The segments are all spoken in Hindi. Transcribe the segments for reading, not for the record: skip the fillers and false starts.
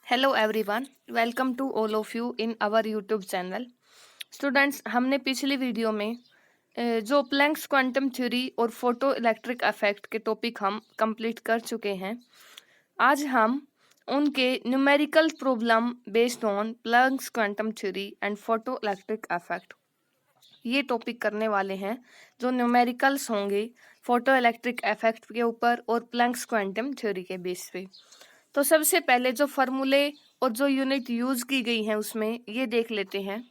Hello everyone, welcome to all of you in our YouTube channel. Students, हमने पिछली वीडियो में जो प्लैंक्स क्वांटम थ्योरी और फोटो इलेक्ट्रिक इफेक्ट के टॉपिक हम कंप्लीट कर चुके हैं। आज हम उनके numerical problem based on Planck's quantum theory and photo electric effect ये टॉपिक करने वाले हैं, जो न्यूमेरिकल्स होंगे फोटो इलेक्ट्रिक इफेक्ट के ऊपर और प्लैंक्स क्वांटम थ्योरी के बेस पे। तो सबसे पहले जो फॉर्मूले और जो यूनिट यूज की गई है उसमें ये देख लेते हैं।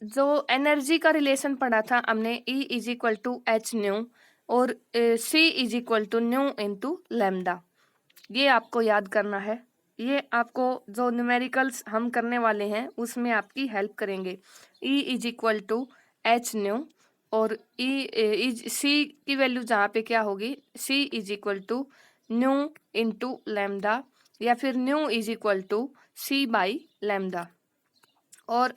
जो एनर्जी का रिलेशन पढ़ा था हमने, E is equal to H nu और C is equal to nu into lambda. ये आपको याद करना है। ये आपको जो न्यूमेरिकल्स हम करने वाले हैं उसमें आपकी हेल्प करेंगे। E is equal to H nu और C की वैल्यू जहाँ पे क्या होगी, C is equal to nu into lambda या फिर nu is equal to C by lambda. और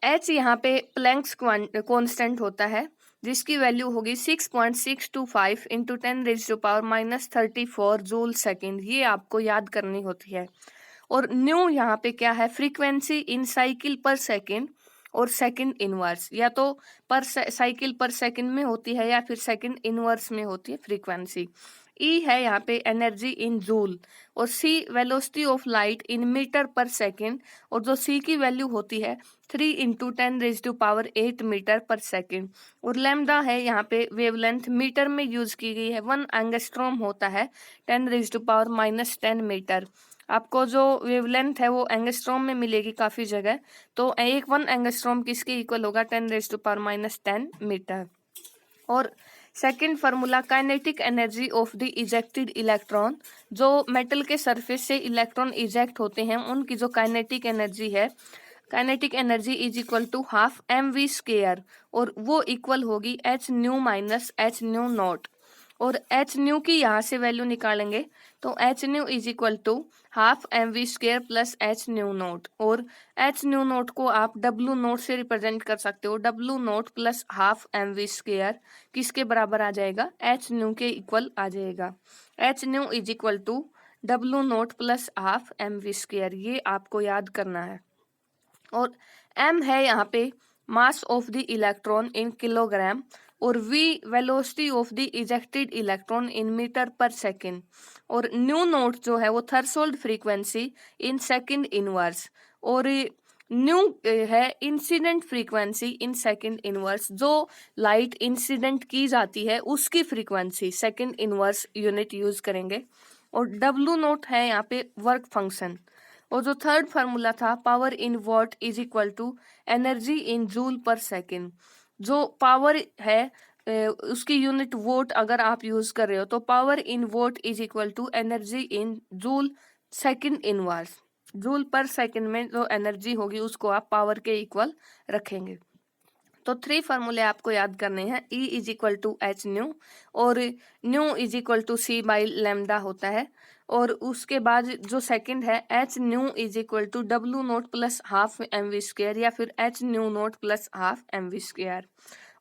H यहाँ पे प्लैंक्स कांस्टेंट होता है, जिसकी वैल्यू होगी 6.625 इंटू 10⁻⁻34 जूल सेकेंड। ये आपको याद करनी होती है। और न्यू यहाँ पे क्या है, फ्रीक्वेंसी इन साइकिल पर सेकेंड और सेकंड इनवर्स, या तो पर साइकिल पर सेकंड में होती है या फिर सेकंड इनवर्स में होती है फ्रीक्वेंसी। ई है यहाँ पे एनर्जी इन जूल और C velocity of light in metre per second, और जो सी की वैल्यू होती है 3 इंटू 10⁸ मीटर पर सेकंड। और लैम्डा है यहाँ पे वेवलेंथ, मीटर में यूज की गई है, 1 एंगस्ट्रॉम होता है 10⁻⁻10 मीटर। आपको जो वेवलेंथ है वो एंगस्ट्रॉम में मिलेगी काफी जगह, तो 1 एंगस्ट्रॉम किसके इक्वल होगा, 10⁻⁻10 मीटर। और second formula, kinetic energy of the ejected electron, जो मेटल के सरफेस से इलेक्ट्रॉन इजेक्ट होते हैं उनकी जो काइनेटिक एनर्जी है, kinetic energy is equal to half mv², और वो इक्वल होगी h nu minus h nu nought. और एच न्यू की यहाँ से वैल्यू निकालेंगे तो h nu is equal to half mv² plus h nu nought. और एच न्यू नोट को आप डब्लू नोट से रिप्रेजेंट कर सकते हो। W note plus half mv² किसके बराबर आ जाएगा, एच न्यू के इक्वल आ जाएगा। H nu is equal to W note plus half mv², ये आपको याद करना है। और m है यहाँ पे mass of the electron in kilogram, और v velocity of the ejected electron in metre per second. और न्यू नोट जो है वो threshold frequency in second inverse, और न्यू है incident frequency in second inverse, जो लाइट इंसिडेंट की जाती है उसकी frequency second inverse unit use करेंगे। और डब्लू नोट है यहाँ पे वर्क फंक्शन। और जो थर्ड फार्मूला था, power in watt is equal to energy in joule per second. जो पावर है उसकी यूनिट वोट अगर आप यूज कर रहे हो तो power in watt is equal to energy in joule second inverse. Joule per second में जो एनर्जी होगी उसको आप पावर के इक्वल रखेंगे। तो 3 फार्मूले आपको याद करने हैं। E is equal to H nu और nu is equal to C by lambda होता है। और उसके बाद जो सेकंड है, H nu is equal to W note plus half mv² या फिर H nu naught plus half mv²।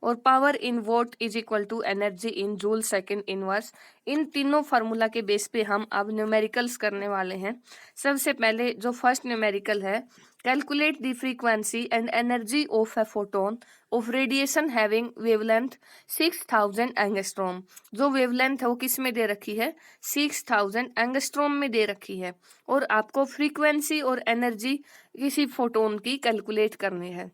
और power in watt is equal to energy in joule second inverse. इन तीनों फार्मूला के बेस पे हम अब न्यूमेरिकल्स करने वाले हैं। सबसे पहले जो फर्स्ट न्यूमेरिकल है, calculate the frequency and energy of a photon of radiation having wavelength 6000 angstrom. जो वेवलेंथ है वो किस में दे रखी है, 6000 एंगस्ट्रॉम में दे रखी है, और आपको फ्रीक्वेंसी और एनर्जी किसी फोटोन की कैलकुलेट करनी है।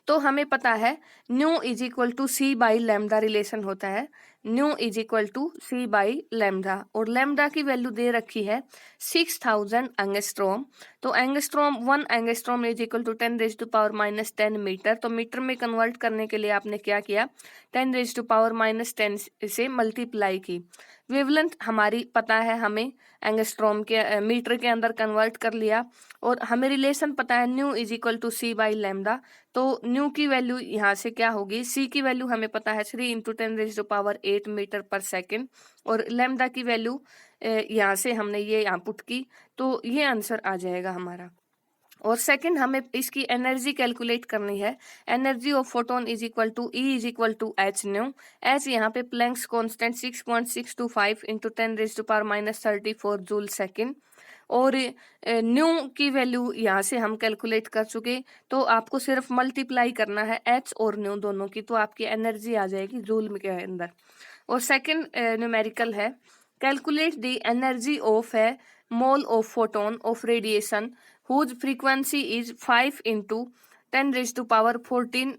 तो हमें पता है nu is equal to C by lambda relation होता है। Nu is equal to C by lambda, और लैम्डा की वैल्यू दे रखी है 6000 एंगस्ट्रॉम। तो angstrom 1 angstrom is equal to 10⁻⁻10 metre. तो मीटर में कन्वर्ट करने के लिए आपने क्या किया, 10⁻⁻10 से मल्टीप्लाई की। वेवलेंथ हमारी पता है हमें, एंगस्ट्रॉम के मीटर के अंदर कन्वर्ट कर लिया। और हमें रिलेशन पता है nu is equal to C by lambda. तो न्यू की वैल्यू यहाँ से क्या होगी, C की वैल्यू हमें पता है 3 इंटू 10⁸ मीटर पर सेकेंड, और लैम्डा की वैल्यू यहाँ से हमने ये यहाँ पुट की, तो ये आंसर आ जाएगा हमारा। और सेकंड हमें इसकी एनर्जी कैलकुलेट करनी है। Energy of photon is equal to E is equal to H nu. H यहाँ पे Planck's constant 6.625 into 10⁻⁻34 joule second. और न्यू की वैल्यू यहाँ से हम कैलकुलेट कर चुके, तो आपको सिर्फ मल्टीप्लाई करना है एच और न्यू दोनों की, तो आपकी एनर्जी आ जाएगी जूल के अंदर। और सेकंड न्यूमेरिकल है, कैलकुलेट द एनर्जी ऑफ है mole of photon of radiation whose frequency is 5 into 10⁻14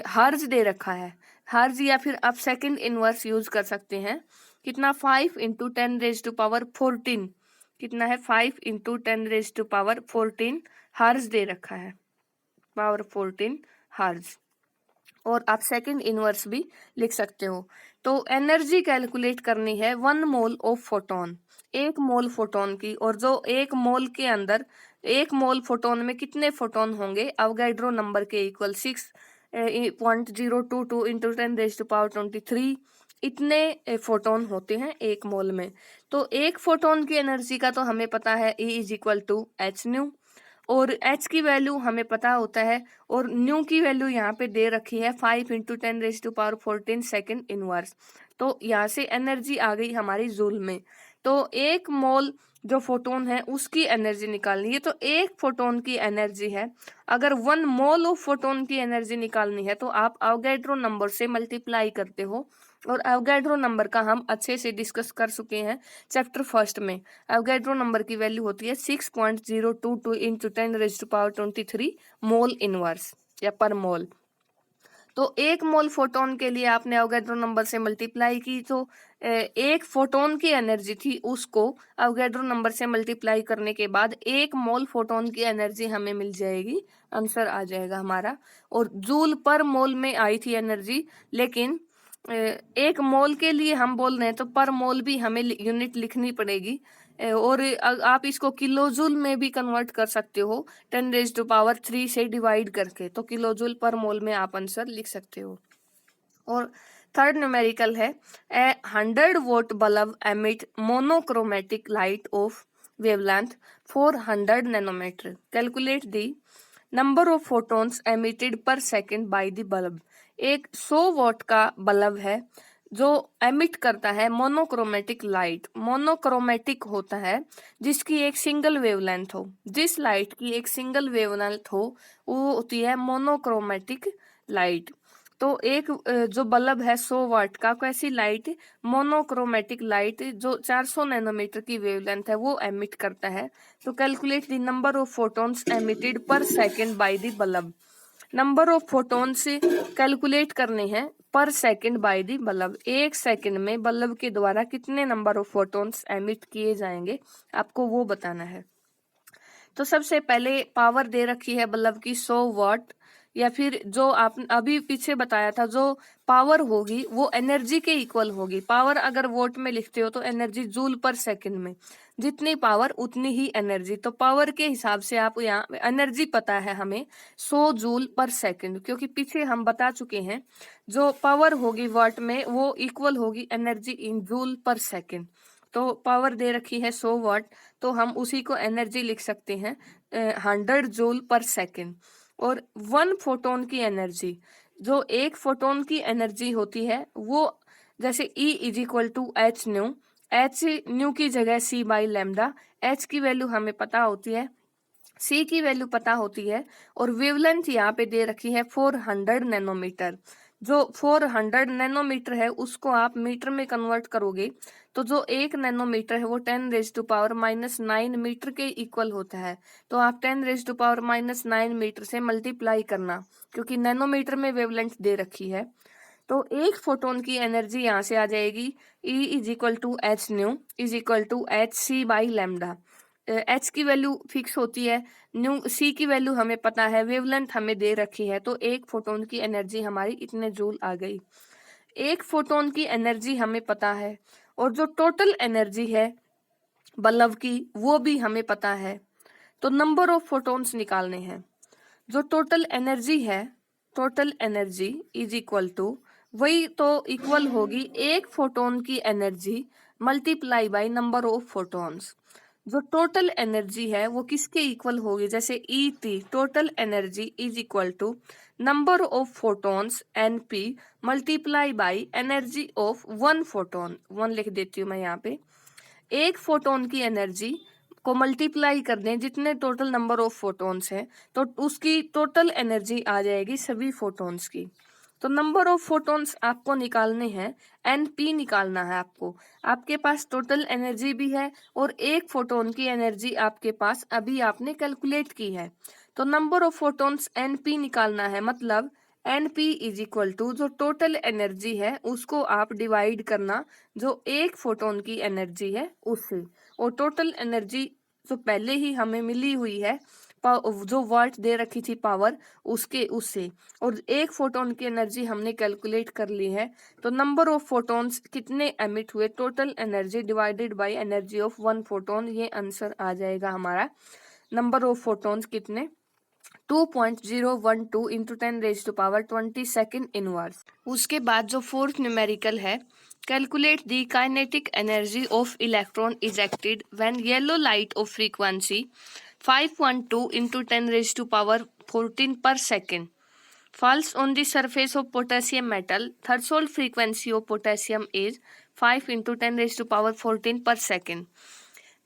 hertz दे रखा है। हर्ज या फिर आप सेकंड इनवर्स यूज कर सकते हैं। कितना? 5 इंटू 10⁻14, कितना है? 5 इंटू 10⁻14 हर्ज दे रखा है, पावर 14 हर्ज। और आप सेकंड इनवर्स भी लिख सकते हो। तो एनर्जी कैलकुलेट करनी है 1 mole of photon, 1 mole photon की, और जो 1 मोल के अंदर 1 मोल फोटोन में कितने फोटोन होंगे अवोगाड्रो नंबर के इक्वल 6.022 इंटू 10⁻23 इतने फोटोन होते हैं 1 मोल में। तो 1 फोटोन की एनर्जी का तो हमें पता है E is equal to H nu, और एच की वैल्यू हमें पता होता है, और न्यू की वैल्यू यहाँ पे दे रखी है 5 इंटू 10⁻14 सेकेंड इनवर्स। तो यहाँ से एनर्जी आ गई हमारी जूल में। तो 1 मोल जो फोटोन है उसकी एनर्जी निकालनी है, तो 1 फोटोन की एनर्जी है। अगर 1 मोल ऑफ फोटोन की एनर्जी निकालनी है तो आप अवोगाड्रो नंबर से मल्टीप्लाई करते हो, और अवोगाड्रो नंबर का हम अच्छे से डिस्कस कर चुके हैं चैप्टर फर्स्ट में। अवोगाड्रो नंबर की वैल्यू होती है 6.022 इंटू 10⁻23 मोल इनवर्स या पर मोल। तो 1 मोल फोटोन के लिए आपने अवोगाड्रो नंबर से मल्टीप्लाई की, तो 1 फोटोन की एनर्जी थी, उसको अवोगाड्रो नंबर से मल्टीप्लाई करने के बाद 1 मोल फोटोन की एनर्जी हमें मिल जाएगी, आंसर आ जाएगा हमारा। और जूल पर मोल में आई थी एनर्जी, लेकिन 1 मोल के लिए हम बोल रहे हैं तो पर मोल भी हमें यूनिट लिखनी पड़ेगी। और आप इसको किलो जूल में भी कन्वर्ट कर सकते हो 10⁻³ से डिवाइड करके, तो किलो जूल पर मोल में आप आंसर लिख सकते हो। और थर्ड न्यूमेरिकल है, a 100 watt bulb emit monochromatic light of wavelength 400 nanometre, calculate the number of photons emitted per second by the bulb. एक 100 वॉट का बल्ब है जो एमिट करता है मोनोक्रोमेटिक लाइट। मोनोक्रोमेटिक होता है जिसकी एक सिंगल वेवलेंथ हो, जिस लाइट की एक सिंगल वेवलेंथ हो वो होती है मोनोक्रोमेटिक लाइट। तो एक जो बल्ब है 100 वाट का, कैसी लाइट? मोनोक्रोमेटिक लाइट जो 400 नैनोमीटर की वेवलेंथ है वो एमिट करता है। तो calculate the number of photons emitted per second by the bulb. Number of photons calculate करने हैं per second by the bulb, 1 second में बल्ब के द्वारा कितने नंबर ऑफ फोटोन्स एमिट किए जाएंगे आपको वो बताना है। तो सबसे पहले पावर दे रखी है बल्ब की 100 वाट, या फिर जो आप अभी पीछे बताया था जो पावर होगी वो एनर्जी के इक्वल होगी। पावर अगर वोट में लिखते हो तो एनर्जी जूल पर सेकंड में, जितनी पावर उतनी ही एनर्जी। तो पावर के हिसाब से आप यहाँ एनर्जी पता है हमें 100 जूल पर सेकंड, क्योंकि पीछे हम बता चुके हैं जो पावर होगी वाट में वो इक्वल होगी एनर्जी इन जूल पर सेकंड। तो पावर दे रखी है 100 वाट, तो हम उसी को एनर्जी लिख सकते हैं 100 जूल पर सेकंड। और 1 फोटोन की एनर्जी, जो 1 फोटोन की एनर्जी होती है वो जैसे E is equal to H nu, h nu की जगह C बाई लैम्डा। एच की वैल्यू हमें पता होती है, C की वैल्यू पता होती है, और वेवलेंथ यहाँ पे दे रखी है 400 नैनोमीटर। जो 400 नैनोमीटर है उसको आप मीटर में कन्वर्ट करोगे तो जो 1 नैनोमीटर है वो 10⁻⁻9 मीटर के इक्वल होता है। तो आप 10⁻⁻9 मीटर से मल्टीप्लाई करना, क्योंकि नैनोमीटर में वेवलेंथ दे रखी है। तो 1 फोटोन की एनर्जी यहाँ से आ जाएगी E is equal to H nu is equal to h C by lambda. H की वैल्यू फिक्स होती है, न्यू C की वैल्यू हमें पता है, वेवलेंथ हमें दे रखी है, तो 1 फोटोन की एनर्जी हमारी इतने जूल आ गई। 1 फोटोन की एनर्जी हमें पता है, और जो टोटल एनर्जी है बल्ब की वो भी हमें पता है। तो नंबर ऑफ फोटोन्स निकालने हैं। जो टोटल एनर्जी है, total energy is equal to, वही तो इक्वल होगी 1 फोटोन की energy multiply by number of photons. जो टोटल एनर्जी है वो किसके इक्वल होगी? जैसे ET total energy is equal to number of photons NP multiply by energy of 1 photon. 1 लिख देती हूँ मैं यहाँ पे। 1 फोटोन की एनर्जी को मल्टीप्लाई कर दें जितने टोटल नंबर ऑफ फोटॉन्स हैं, तो उसकी टोटल एनर्जी आ जाएगी सभी फोटॉन्स की। तो नंबर ऑफ फोटॉन्स आपको निकालने हैं, NP निकालना है आपको। आपके पास टोटल एनर्जी भी है और एक फोटॉन की एनर्जी आपके पास अभी आपने कैलकुलेट की है। तो नंबर ऑफ फोटॉन्स NP निकालना है, मतलब NP इज इक्वल टू जो टोटल एनर्जी है उसको आप डिवाइड करना जो एक फोटॉन की एनर्जी है उससे, और टोटल एनर्जी जो पहले ही हमें मिली हुई है जो वाट दे रखी थी पावर उसके उससे, और एक फोटॉन की एनर्जी हमने कैलकुलेट कर ली है। तो नंबर ऑफ फोटॉन्स कितने एमिट हुए, total energy divided by energy of one photon, ये आंसर आ जाएगा हमारा। नंबर ऑफ फोटॉन्स कितने 2.012 इंटू 10⁻22 इनवर्स। उसके बाद जो फोर्थ न्यूमेरिकल है, calculate the kinetic energy of electron ejected when yellow light of frequency 512 into 10⁻14 पर second falls on the surface of potassium metal. Threshold frequency of potassium is 5 into 10⁻14 per second.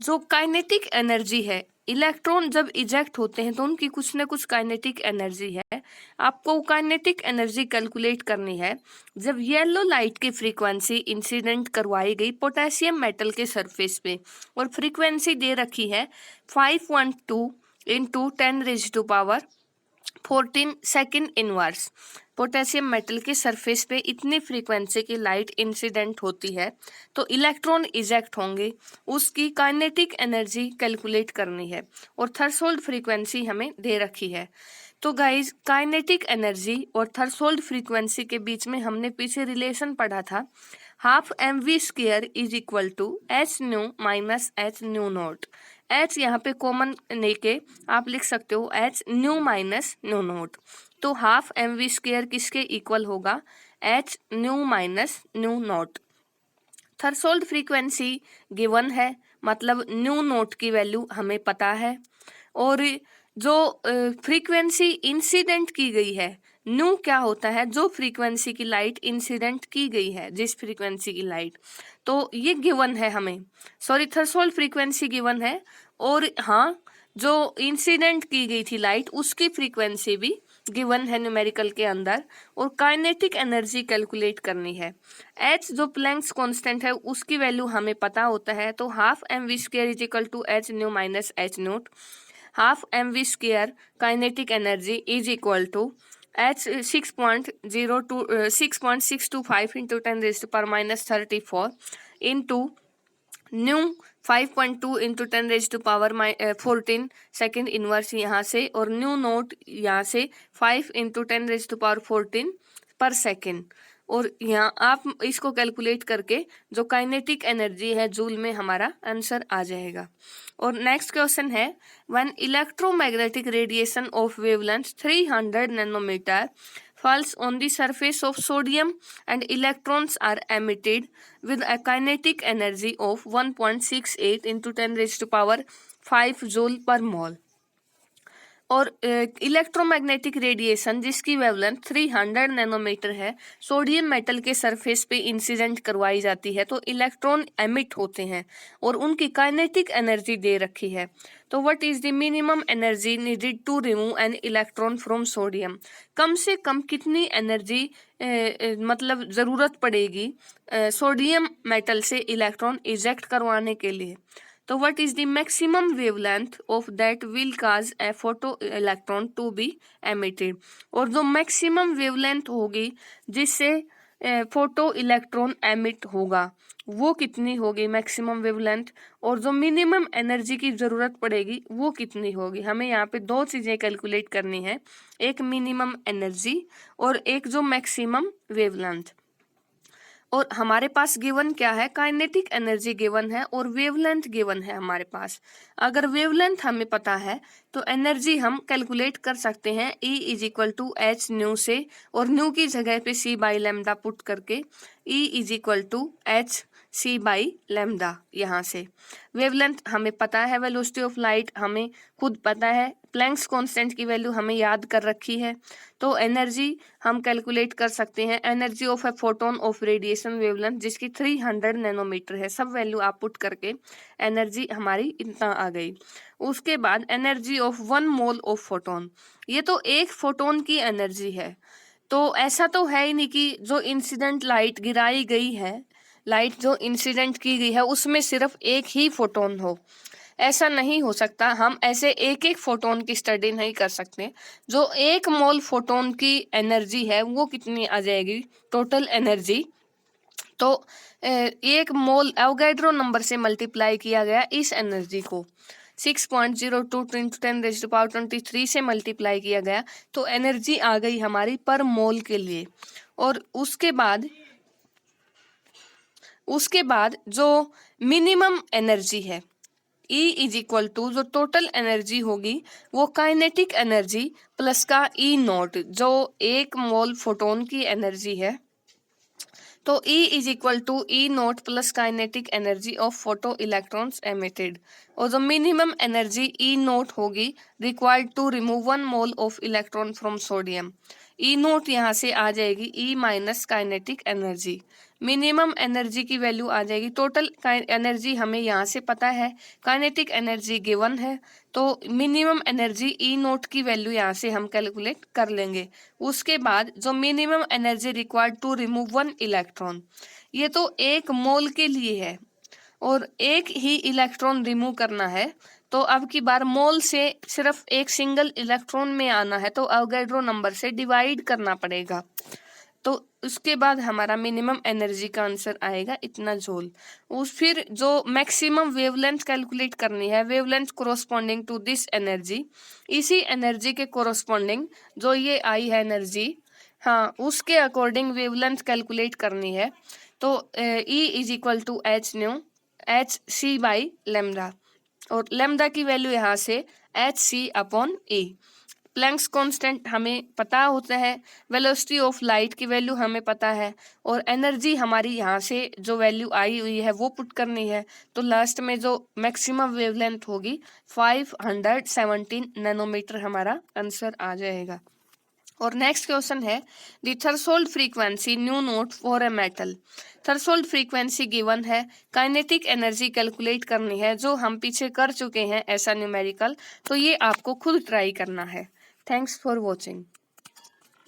जो काइनेटिक एनर्जी है, इलेक्ट्रॉन जब इजेक्ट होते हैं तो उनकी कुछ न कुछ काइनेटिक एनर्जी है। आपको काइनेटिक एनर्जी कैलकुलेट करनी है जब येलो लाइट की फ्रीक्वेंसी इंसिडेंट करवाई गई पोटेशियम मेटल के सरफेस पे, और फ्रीक्वेंसी दे रखी है 512 into 10⁻14 second inverse. Potassium metal के सरफेस पे इतनी फ्रीक्वेंसी की लाइट इंसिडेंट होती है तो इलेक्ट्रॉन इजेक्ट होंगे, उसकी काइनेटिक एनर्जी कैलकुलेट करनी है, और थ्रेशोल्ड फ्रीक्वेंसी हमें दे रखी है। तो गाइज काइनेटिक एनर्जी और थ्रेशोल्ड फ्रीक्वेंसी के बीच में हमने पीछे रिलेशन पढ़ा था, हाफ mv² is equal to h nu minus h nu nought. h यहाँ पे कॉमन लेके आप लिख सकते हो h nu minus new not. तो हाफ mv² किसके इक्वल होगा, h nu minus new not. Threshold frequency given है, मतलब न्यू नॉट की वैल्यू हमें पता है, और जो फ्रीक्वेंसी इंसिडेंट की गई है, न्यू क्या होता है, जो फ्रीक्वेंसी की लाइट इंसिडेंट की गई है, जिस फ्रीक्वेंसी की लाइट, तो ये गिवन है हमें, सॉरी थ्रेशोल्ड फ्रीक्वेंसी गिवन है, और हाँ जो इंसिडेंट की गई थी लाइट उसकी फ्रीक्वेंसी भी गिवन है न्यूमेरिकल के अंदर, और काइनेटिक एनर्जी कैलकुलेट करनी है। h जो प्लैंक्स कांस्टेंट है उसकी वैल्यू हमें पता होता है, तो half mv² is equal to h nu minus h nought. Half mv² kinetic energy is equal to h 6.625 into 10⁻⁻34 into nu 5.2 into 10⁻14 second inverse यहाँ से, और न्यू नोट यहाँ से 5 इंटू 10⁻14 पर सेकेंड, और यहाँ आप इसको कैलकुलेट करके जो काइनेटिक एनर्जी है जूल में हमारा आंसर आ जाएगा। और नेक्स्ट क्वेश्चन है, when electromagnetic radiation of wavelength 300 nanometre falls on the surface of sodium and electrons are emitted with a kinetic energy of 1.68 into 10⁻5 joule per mole। और इलेक्ट्रोमैग्नेटिक रेडिएशन जिसकी वेवलेंथ 300 नैनोमीटर है सोडियम मेटल के सरफेस पे इंसिडेंट करवाई जाती है, तो इलेक्ट्रॉन एमिट होते हैं और उनकी काइनेटिक एनर्जी दे रखी है। तो what is the minimum energy needed to remove an electron from sodium, कम से कम कितनी एनर्जी मतलब ज़रूरत पड़ेगी सोडियम मेटल से इलेक्ट्रॉन इजेक्ट करवाने के लिए। तो what is the maximum wavelength of that will cause a photo electron to be emitted, और जो मैक्सिमम वेवलेंथ होगी जिससे फोटो इलेक्ट्रॉन एमिट होगा वो कितनी होगी मैक्सिमम वेवलेंथ, और जो मिनिमम एनर्जी की ज़रूरत पड़ेगी वो कितनी होगी। हमें यहाँ पे दो चीज़ें कैलकुलेट करनी है, एक मिनिमम एनर्जी और एक जो मैक्सिमम वेवलेंथ। और हमारे पास गिवन क्या है, काइनेटिक एनर्जी गिवन है और वेवलेंथ गिवन है हमारे पास। अगर वेवलेंथ हमें पता है तो एनर्जी हम कैलकुलेट कर सकते हैं E is equal to H nu से, और न्यू की जगह पे C बाई लैम्डा पुट करके E is equal to h c by lambda. यहाँ से वेवलेंथ हमें पता है, वेलोसिटी ऑफ लाइट हमें खुद पता है, प्लैंक्स कांस्टेंट की वैल्यू हमें याद कर रखी है, तो एनर्जी हम कैलकुलेट कर सकते हैं। Energy of a photon of radiation wavelength जिसकी 300 नैनोमीटर है, सब वैल्यू आप पुट करके एनर्जी हमारी इतना आ गई। उसके बाद energy of 1 mole of photon, ये तो एक फोटोन की एनर्जी है, तो ऐसा तो है ही नहीं कि जो इंसिडेंट लाइट गिराई गई है, लाइट जो इंसिडेंट की गई है उसमें सिर्फ एक ही फोटोन हो, ऐसा नहीं हो सकता। हम ऐसे एक एक फोटोन की स्टडी नहीं कर सकते। जो 1 मोल फोटोन की एनर्जी है वो कितनी आ जाएगी टोटल एनर्जी, तो 1 मोल एवोगैड्रो नंबर से मल्टीप्लाई किया गया इस एनर्जी को 6.02 × 10⁻23 से मल्टीप्लाई किया गया, तो एनर्जी आ गई हमारी पर मोल के लिए। और उसके बाद जो मिनिमम एनर्जी है E इज इक्वल टू जो टोटल एनर्जी होगी वो काइनेटिक एनर्जी प्लस का E नॉट, जो 1 मोल फोटोन की एनर्जी है, तो E is equal to E nought plus kinetic energy of photo electrons emitted. और जो मिनिमम एनर्जी E नॉट होगी required to remove 1 mole of electron from sodium, E nought यहाँ से आ जाएगी E minus kinetic energy. Minimum energy की वैल्यू आ जाएगी, टोटल एनर्जी हमें यहाँ से पता है, काइनेटिक एनर्जी गिवन है, तो मिनिमम एनर्जी ई नोट की वैल्यू यहाँ से हम कैलकुलेट कर लेंगे। उसके बाद जो minimum energy required to remove 1 electron, ये तो 1 मोल के लिए है और एक ही इलेक्ट्रॉन रिमूव करना है, तो अब की बार मोल से सिर्फ एक सिंगल इलेक्ट्रॉन में आना है, तो अवोगाड्रो नंबर से डिवाइड करना पड़ेगा, तो उसके बाद हमारा मिनिमम एनर्जी का आंसर आएगा इतना जूल। उस फिर जो मैक्सिमम वेवलेंथ कैलकुलेट करनी है, wavelength corresponding to this energy, इसी एनर्जी के कोरोस्पोंडिंग जो ये आई है एनर्जी, हाँ उसके अकॉर्डिंग वेवलेंथ कैलकुलेट करनी है, तो E is equal to H nu h c by lambda, और लेमडा की वैल्यू यहाँ से h c upon E। Planck's constant हमें पता होता है, वेलोसिटी ऑफ लाइट की वैल्यू हमें पता है, और एनर्जी हमारी यहाँ से जो वैल्यू आई हुई है वो पुट करनी है, तो लास्ट में जो मैक्सिमम वेवलेंथ होगी 517 नैनोमीटर हमारा आंसर आ जाएगा। और नेक्स्ट क्वेश्चन है the threshold frequency new note for a metal. Threshold frequency given है, काइनेटिक एनर्जी कैलकुलेट करनी है, जो हम पीछे कर चुके हैं ऐसा न्यूमेरिकल, तो ये आपको खुद ट्राई करना है। Thanks for watching.